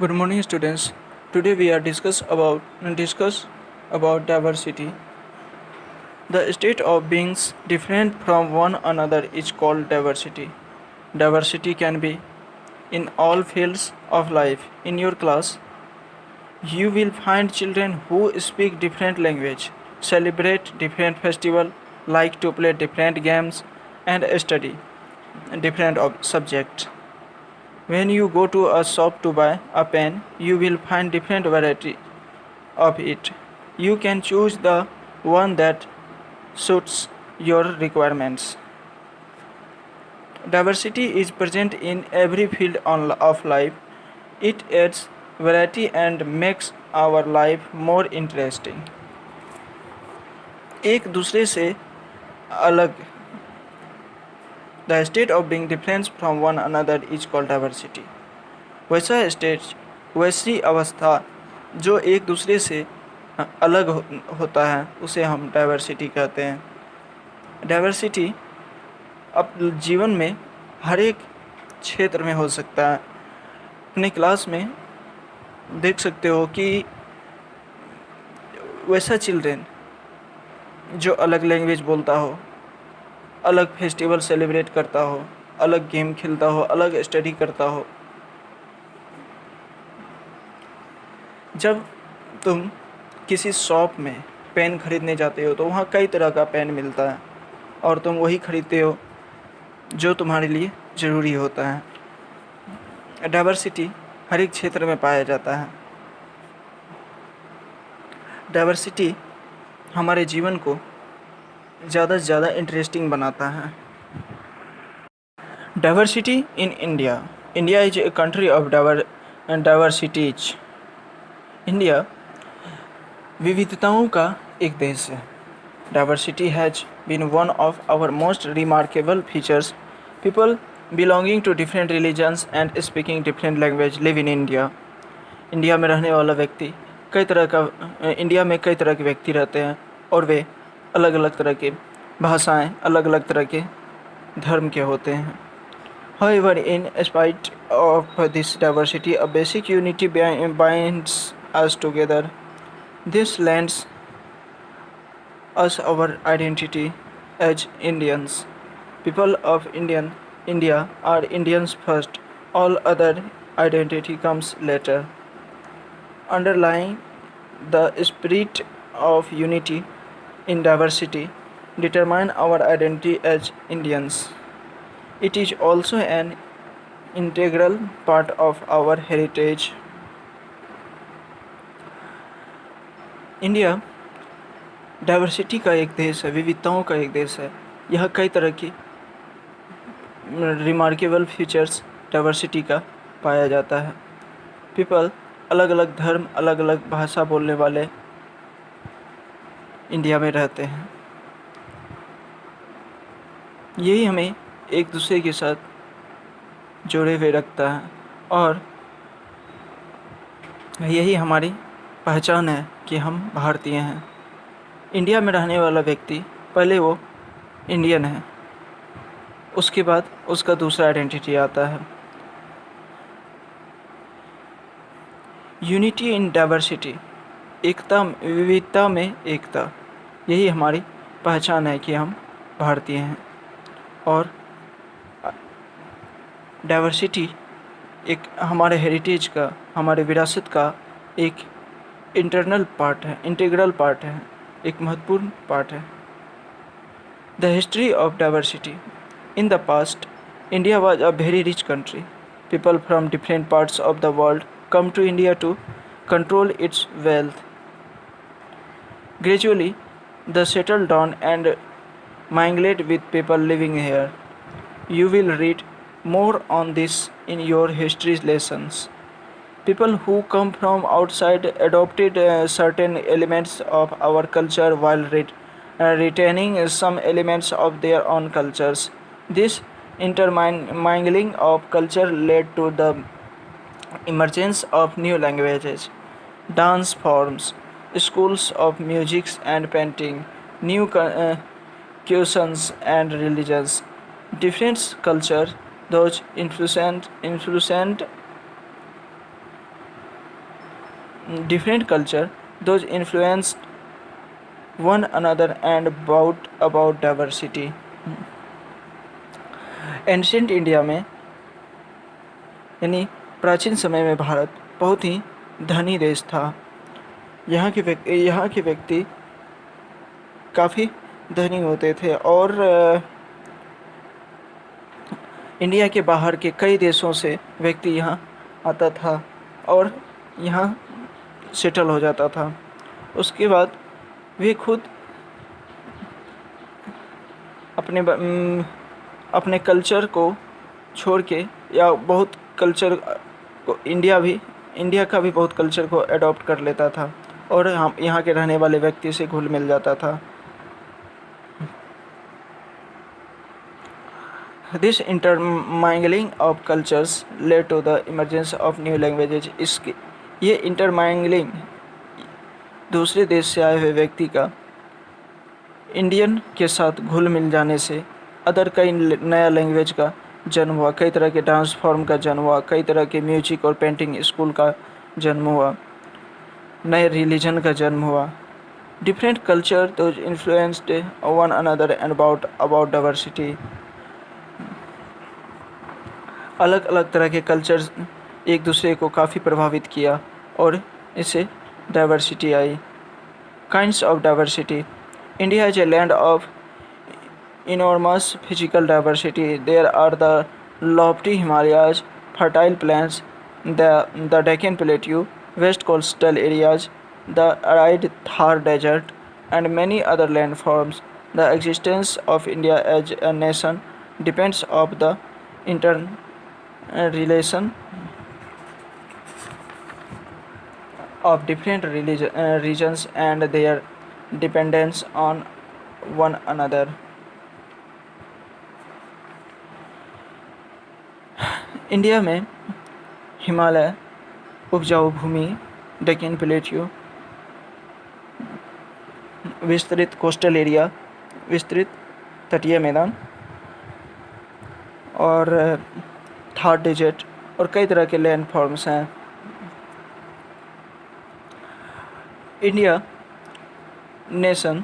Good morning, students. Today we are discuss about diversity. The state of beings different from one another is called diversity. Diversity can be in all fields of life. In your class, you will find children who speak different language, celebrate different festival, like to play different games, and study different subjects. When you go to a shop to buy a pen, you will find different variety of it. You can choose the one that suits your requirements. Diversity is present in every field of life. It adds variety and makes our life more interesting. एक दूसरे से अलग The state of being different from one another is called diversity. वैसी अवस्था जो एक दूसरे से अलग होता है उसे हम डाइवर्सिटी कहते हैं। डाइवर्सिटी अब जीवन में हर एक क्षेत्र में हो सकता है। अपने क्लास में देख सकते हो कि वैसा चिल्ड्रेन जो अलग लैंग्वेज बोलता हो, अलग फेस्टिवल सेलिब्रेट करता हो, अलग गेम खेलता हो, अलग स्टडी करता हो। जब तुम किसी शॉप में पेन खरीदने जाते हो तो वहाँ कई तरह का पेन मिलता है और तुम वही खरीदते हो जो तुम्हारे लिए ज़रूरी होता है। डाइवर्सिटी हर एक क्षेत्र में पाया जाता है। डाइवर्सिटी हमारे जीवन को ज़्यादा से ज़्यादा इंटरेस्टिंग बनाता है। Diversity in India is a country of diversities. India विविधताओं का एक देश है। Diversity has been one of our most remarkable features. People belonging to different religions and speaking different language live in India. India में रहने वाला व्यक्ति India में कई तरह के व्यक्ति रहते हैं और वे अलग अलग तरह के भाषाएं, अलग अलग तरह के धर्म के होते हैं। However, in spite of this diversity, a basic unity binds us together. This lends us our identity as Indians. People of India are Indians first. All other identity comes later. Underlying the spirit of unity in diversity determine our identity as Indians. It is also an integral part of our heritage. India diversity का एक देश है, विविधताओं का एक देश है। यह कई तरह की रिमार्केबल फीचर्स डाइवर्सिटी का पाया जाता है। पीपल अलग अलग धर्म, अलग अलग भाषा बोलने वाले इंडिया में रहते हैं। यही हमें एक दूसरे के साथ जोड़े हुए रखता है और यही हमारी पहचान है कि हम भारतीय हैं। इंडिया में रहने वाला व्यक्ति पहले वो इंडियन है, उसके बाद उसका दूसरा आइडेंटिटी आता है। यूनिटी इन डाइवर्सिटी, विविधता में एकता, यही हमारी पहचान है कि हम भारतीय हैं। और डाइवर्सिटी एक हमारे हेरिटेज का, हमारे विरासत का एक इंटीग्रल पार्ट है, एक महत्वपूर्ण पार्ट है। The history of diversity in the past, India was a very rich country. People from different parts of the world come to India to control its wealth. Gradually, they settled down and mingled with people living here. You will read more on this in your history lessons. People who come from outside adopted certain elements of our culture while retaining some elements of their own cultures. This intermingling of culture led to the emergence of new languages, dance forms, schools of music and painting, new cuisines and religions. Different cultures, those influenced different culture, those influenced one another and about diversity. Ancient India में यानी प्राचीन समय में भारत बहुत ही धनी देश था। यहाँ के व्यक्ति काफ़ी धनी होते थे और इंडिया के बाहर के कई देशों से व्यक्ति यहाँ आता था और यहाँ सेटल हो जाता था। उसके बाद वे खुद अपने कल्चर को छोड़ के या बहुत कल्चर को इंडिया का भी बहुत कल्चर को अडॉप्ट कर लेता था और हम यहाँ के रहने वाले व्यक्ति से घुल मिल जाता था। This intermingling of cultures led to the emergence of new languages. ये इंटरमाइंगलिंग दूसरे देश से आए हुए व्यक्ति का इंडियन के साथ घुल मिल जाने से कई नया लैंग्वेज का जन्म हुआ, कई तरह के डांस फॉर्म का जन्म हुआ, कई तरह के म्यूजिक और पेंटिंग स्कूल का जन्म हुआ, नए रिलीजन का जन्म हुआ। Different culture those influenced one another and about diversity. अलग अलग तरह के कल्चर्स एक दूसरे को काफ़ी प्रभावित किया और इससे diversity I. Kinds of diversity. India is a land of enormous physical diversity. There are the lofty Himalayas, fertile plains, the Deccan Plateau, west coastal areas, the arid Thar Desert, and many other landforms. The existence of India as a nation depends on the interrelation of different regions and their dependence on one another. India में हिमालय, उपजाऊ भूमि, Deccan plateau, विस्तृत coastal area, विस्तृत तटीय मैदान और Thar desert और कई तरह के लैंड फॉर्म्स हैं। इंडिया नेशन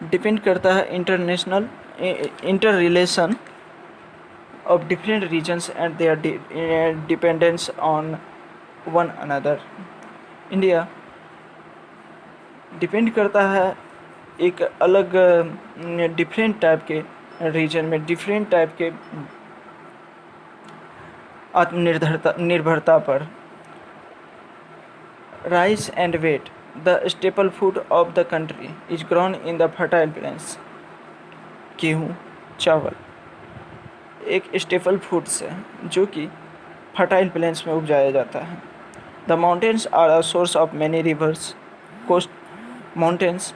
डिपेंड करता है inter relation of different regions and their dependence on one another. India depend करता है एक अलग डिफरेंट टाइप के रीजन में, डिफरेंट टाइप के आत्मनिर्भरता पर। Rice and wheat, the staple food of the country is grown in the fertile plains. गेहूँ, चावल एक स्टेपल फूड्स है जो कि फर्टाइल प्लेन्स में उगाया जाता है। The mountains are a source of many rivers. Coast mountains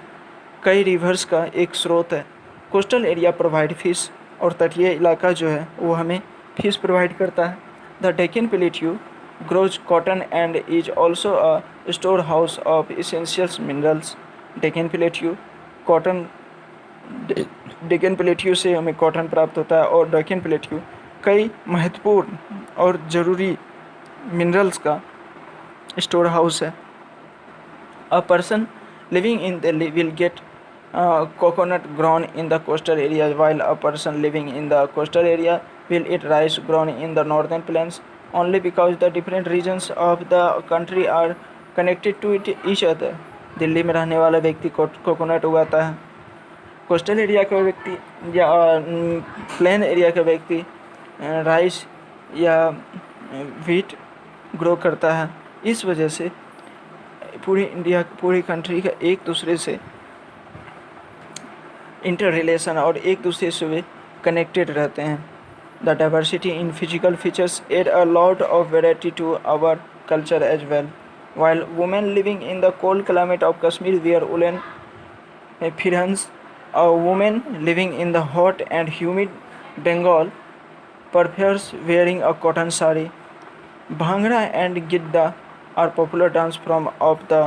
कई रिवर्स का एक स्रोत है। कोस्टल एरिया प्रोवाइड फिश और तटीय इलाका जो है वो हमें फिश प्रोवाइड करता है। The Deccan plateau grows cotton and is also a store house of essentials minerals. Deccan plateau cotton Deccan plateau से हमें कॉटन प्राप्त होता है और डेक्कन प्लेट्यू कई महत्वपूर्ण और ज़रूरी मिनरल्स का स्टोर हाउस है। A person living in Delhi will get coconut grown in the coastal areas, while a person living in the coastal area will eat rice grown in the northern plains, only because the different regions of the country are connected to each other. Delhi में रहने वाला व्यक्ति coconut उगाता है, coastal area का व्यक्ति या plain area का व्यक्ति राइस या व्हीट ग्रो करता है। इस वजह से पूरी कंट्री का एक दूसरे से इंटर रिलेशन और एक दूसरे से वे कनेक्टेड रहते हैं। The diversity in physical features add a lot of variety to our culture as well. While women living in the cold climate of Kashmir wear woolen aprons, a woman living in the hot and humid Bengal prefers wearing a cotton sari. Bhangra and Gidda are popular dance form of the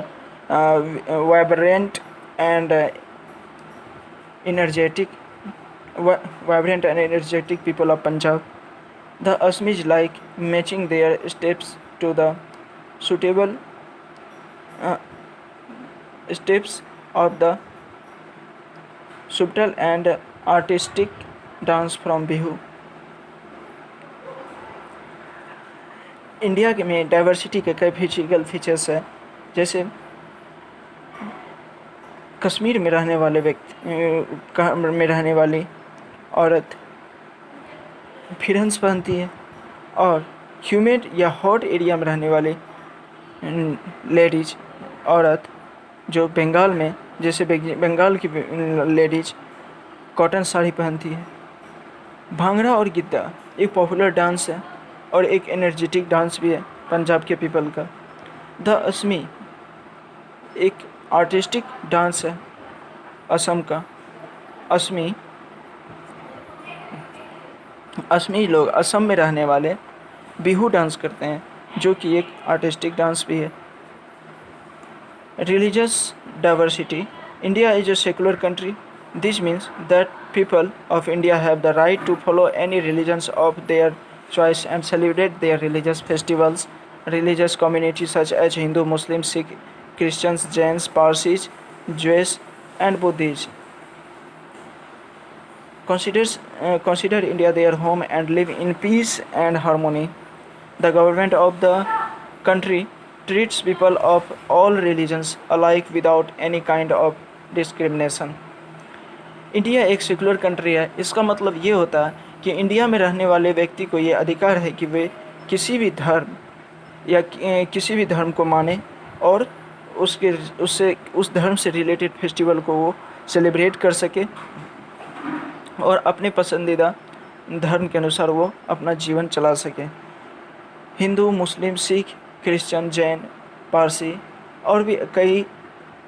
vibrant and energetic people of Punjab. The Asmis like matching their steps to the suitable steps of the subtle and artistic dance from Bihu. India में diversity के कई physical features हैं, जैसे कश्मीर में रहने वाले में रहने वाली औरत फिरन्स पहनती है, और ह्यूमिड या हॉट एरिया में रहने वाली लेडीज औरत जो बंगाल में, जैसे बंगाल की लेडीज कॉटन साड़ी पहनती है। भांगड़ा और गिद्दा एक पॉपुलर डांस है और एक एनर्जेटिक डांस भी है पंजाब के पीपल का। द असमी एक आर्टिस्टिक डांस है असम का। असमी लोग असम में रहने वाले बिहू डांस करते हैं, जो कि एक आर्टिस्टिक डांस भी है। Religious diversity. India is a secular country. This means that people of India have the right to follow any religions of their choice and celebrate their religious festivals. Religious communities such as Hindu, Muslim, Sikh, Christians, Jains, Parsis, Jews, and Buddhists consider India their home and live in peace and harmony. The government of the country treats people of all religions alike without any kind of discrimination. India एक secular country है। इसका मतलब ये होता है कि India में रहने वाले व्यक्ति को ये अधिकार है कि वे किसी भी धर्म या किसी भी धर्म को माने और उस धर्म से रिलेटेड फेस्टिवल को वो सेलिब्रेट कर सके और अपने पसंदीदा धर्म के अनुसार वो अपना जीवन चला सके। हिंदू, मुस्लिम, सिख, क्रिश्चियन, जैन, पारसी और भी कई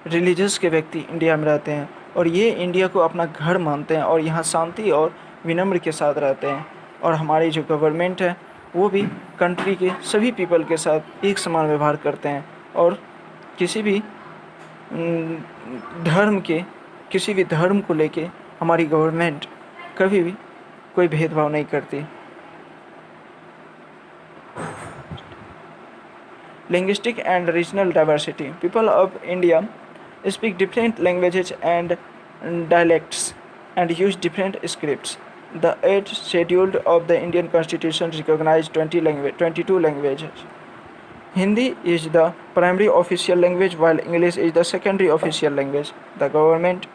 रिलीजियस के व्यक्ति इंडिया में रहते हैं और ये इंडिया को अपना घर मानते हैं और यहाँ शांति और विनम्र के साथ रहते हैं। और हमारी जो गवर्नमेंट है वो भी कंट्री के सभी पीपल के साथ एक समान व्यवहार करते हैं और किसी भी धर्म को लेके हमारी गवर्नमेंट कभी भी कोई भेदभाव नहीं करती। Linguistic and regional diversity. People of India speak different languages and dialects and use different scripts. The 8th schedule of the Indian Constitution recognizes 22 languages. Hindi is the primary official language while English is the secondary official language. The government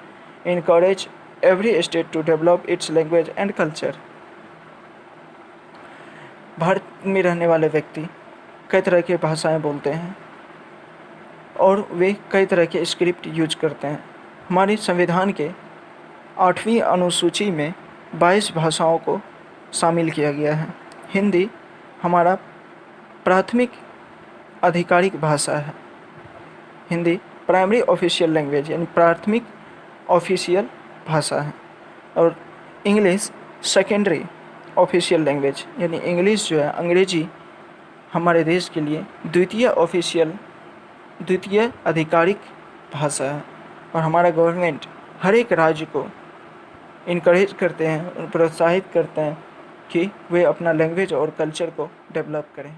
encourages every state to develop its language and culture. Bharat में रहने वाले व्यक्ति कई तरह की भाषाएं बोलते हैं और वे कई तरह के स्क्रिप्ट यूज करते हैं। हमारे संविधान के 8वीं अनुसूची में 22 भाषाओं को शामिल किया गया है। हिंदी हमारा प्राथमिक आधिकारिक भाषा है। हिंदी प्राइमरी ऑफिशियल लैंग्वेज यानी प्राथमिक ऑफिशियल भाषा है और इंग्लिश सेकेंडरी ऑफिशियल लैंग्वेज यानी इंग्लिश जो है, अंग्रेजी हमारे देश के लिए द्वितीय आधिकारिक भाषा है। और हमारा गवर्नमेंट हर एक राज्य को इनकरेज करते हैं और प्रोत्साहित करते हैं कि वे अपना लैंग्वेज और कल्चर को डेवलप करें।